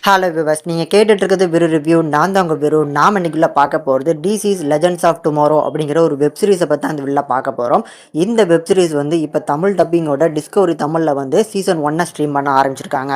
Hello விவஸ், நீங்கள் கேட்டுட்ருக்கிறது விரு review. நான் தான் உங்கள் விரு. நாம் இன்னைக்குள்ள பார்க்க போகிறது டிசிஸ் லெஜண்ட்ஸ் ஆஃப் டுமாரோ அப்படிங்கிற ஒரு வெப் சீரிஸை பற்றி அந்த வெளில பார்க்க போகிறோம். இந்த வெப் சீரிஸ் வந்து இப்போ தமிழ் டப்பிங்கோட டிஸ்கவரி தமிழில் வந்து சீசன் 1 ஸ்ட்ரீம் பண்ண ஆரம்பிச்சிருக்காங்க.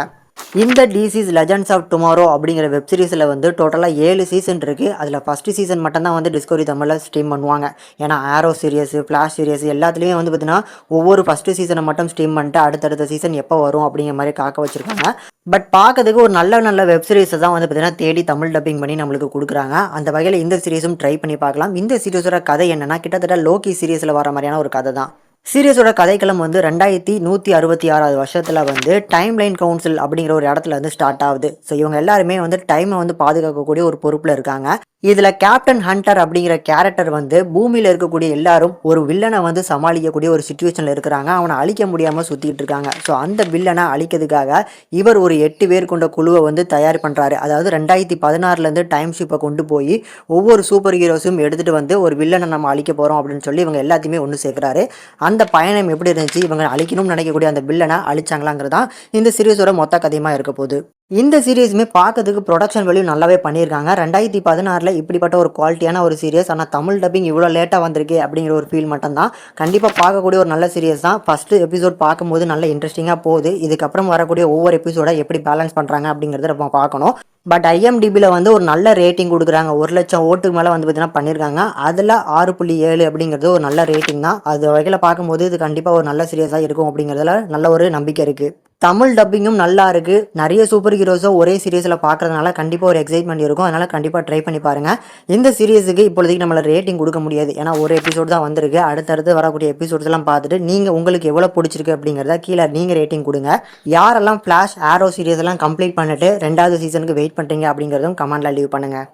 இந்த டிசிஸ் லெஜண்ட்ஸ் ஆஃப் டுமாரோ அப்படிங்கிற வெப் சீரிஸில் வந்து டோட்டலாக 7 சீசன் இருக்குது. அதில் ஃபஸ்ட்டு சீசன் மட்டும்தான் வந்து டிஸ்கவரி தமிழில் ஸ்ட்ரீம் பண்ணுவாங்க. ஏன்னா ஆரோ சீரியஸ், ஃப்ளாஷ் சீரியஸ் எல்லாத்துலேயுமே வந்து பார்த்தீங்கன்னா ஒவ்வொரு ஃபஸ்ட்டு சீசனை மட்டும் ஸ்ட்ரீம் பண்ணிட்டு அடுத்தடுத்த சீசன் எப்போ வரும் அப்படிங்கிற மாதிரி காக்க வச்சுருக்காங்க. பட் பார்க்கறதுக்கு ஒரு நல்ல வெப் சீரிஸை தான் வந்து பார்த்தீங்கன்னா தேடி தமிழ் டப்பிங் பண்ணி நம்மளுக்கு கொடுக்குறாங்க. அந்த வகையில் இந்த சீரிஸும் ட்ரை பண்ணி பார்க்கலாம். இந்த சீரிஸோட கதை என்னென்னா, கிட்டத்தட்ட லோக்கி சீரிஸில் வர மாதிரியான ஒரு கதை தான். சீரியஸோட கதைக்களம் வந்து 2166 வருஷத்தில் வந்து டைம் லைன் கவுன்சில் அப்படிங்கிற ஒரு இடத்துல வந்து ஸ்டார்ட் ஆகுது. ஸோ இவங்க எல்லாருமே வந்து டைமை வந்து பாதுகாக்கக்கூடிய ஒரு பொறுப்பில் இருக்காங்க. இதில் கேப்டன் ஹண்டர் அப்படிங்கிற கேரக்டர் வந்து பூமியில் இருக்கக்கூடிய எல்லாரும் ஒரு வில்லனை வந்து சமாளிக்கக்கூடிய ஒரு சுச்சுவேஷனில் இருக்கிறாங்க. அவனை அழிக்க முடியாமல் சுற்றிக்கிட்டு இருக்காங்க. ஸோ அந்த வில்லனை அழிக்கிறதுக்காக இவர் ஒரு 8 பேர் கொண்ட குழுவை வந்து தயார் பண்ணுறாரு. அதாவது 2016 டைம் ஷிப்பை கொண்டு போய் ஒவ்வொரு சூப்பர் ஹீரோஸும் எடுத்துகிட்டு வந்து ஒரு வில்லனை நம்ம அழிக்க போகிறோம் அப்படின்னு சொல்லி இவங்க எல்லாத்தையுமே ஒன்று சேர்க்குறாரு. அந்த பயணம் எப்படி இருந்துச்சு, இவங்க அழிக்கணும்னு நினைக்கக்கூடிய அந்த வில்லனை அழிச்சாங்களாங்கிறதான் இந்த சீரிஸோட மொத்த கதையமாக இருக்க போகுது. இந்த சீரீஸுமே பார்க்கறதுக்கு ப்ரொடக்ஷன் வேல்யூ நல்லாவே பண்ணியிருக்காங்க. 2016 இப்படிப்பட்ட ஒரு குவாலிட்டியான ஒரு சீரியஸ். ஆனால் தமிழ் டப்பிங் இவ்வளோ லேட்டாக வந்திருக்கு அப்படிங்கிற ஒரு ஃபீல் மட்டும்தான். கண்டிப்பாக பார்க்கக்கூடிய ஒரு நல்ல சீரியஸ் தான். ஃபஸ்ட்டு எபிசோட் பார்க்கும்போது நல்ல இன்ட்ரெஸ்டிங்காக போகுது. இதுக்கப்புறம் வரக்கூடிய ஒவ்வொரு எபிசோட எப்படி பேலன்ஸ் பண்ணுறாங்க அப்படிங்கிறத நம்ம பார்க்கணும். பட் ஐஎம்டிபியில் வந்து ஒரு நல்ல ரேட்டிங் கொடுக்குறாங்க. 1,00,000 ஓட்டுக்கு மேலே வந்து பார்த்தீங்கன்னா பண்ணியிருக்காங்க. அதில் 6.7 அப்படிங்கிறது ஒரு நல்ல ரேட்டிங் தான். அது வகையில் பார்க்கும்போது இது கண்டிப்பாக ஒரு நல்ல சீரியஸாக இருக்கும் அப்படிங்கிறதுல நல்ல ஒரு நம்பிக்கை இருக்குது. தமிழ் டப்பிங்கும் நல்லா இருக்குது. நிறைய சூப்பர் ஹீரோஸோ ஒரே சீரியஸில் பார்க்குறதுனால கண்டிப்பாக ஒரு எக்ஸைட்மெண்ட் இருக்கும். அதனால் கண்டிப்பாக ட்ரை பண்ணி பாருங்கள். இந்த சீரியஸுக்கு இப்போதைக்கு நம்மளை ரேட்டிங் கொடுக்க முடியாது. ஏன்னா ஒரு எபிசோட் தான் வந்திருக்கு. அடுத்தடுத்து வரக்கூடிய எபிசோட்ஸ் எல்லாம் பார்த்துட்டு நீங்கள் உங்களுக்கு எவ்வளோ பிடிச்சிருக்கு அப்படிங்கிறத கீழே நீங்கள் ரேட்டிங் கொடுங்க. யாரெல்லாம் ஃப்ளாஷ், ஆரோ சீரியஸ் எல்லாம் கம்ப்ளீட் பண்ணிட்டு 2வது சீசனுக்கு வெயிட் பண்ணுறீங்க அப்படிங்கிறதும் கமெண்ட்டில் லீவ் பண்ணுங்கள்.